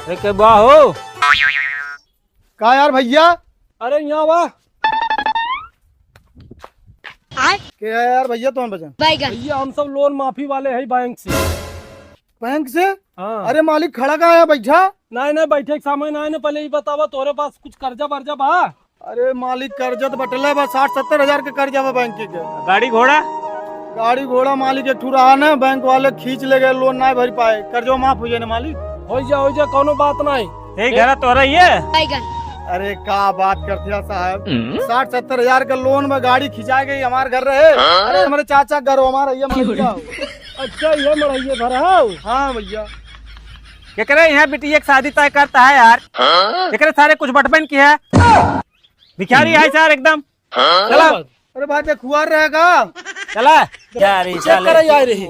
के बा हो का यार भैया अरे यहाँ वाह के है यार भैया तुम बचन भैया हम सब लोन माफी वाले हैं बैंक से। बैंक से। हाँ अरे मालिक खड़ा का है बैठा। नहीं नहीं बैठे के सामने नहीं ना पहले ही बतावा तोरे पास कुछ कर्जा वर्जा बा। अरे मालिक कर्जा तो बटले बस 60-70 हजार के कर्जा बा बैंक के। गाड़ी घोड़ा गाड़ी घोड़ा मालिक एक ठू रहा ना बैंक वाले खींच ले गए लोन ना भर पाए कर्जो माफ हो जाए ना मालिक। हो जा कोनो बात नहीं। ठीक घर तो रही है। अरे का बात करते हैं साहब 60-70 हजार का लोन में गाड़ी खिंचा गई हमारे घर रहे। अरे हमारे चाचा घर हो हमारा ये भैया। अच्छा ये मरइये घर है। हाँ भैया केकरे यहाँ बिटिया की शादी तय करता है यार। केकरे सारे कुछ बटपन की है भिखारी है सर एकदम। चला अरे भाई पे खुआर रहेगा। चला क्या चेक करे आए रही।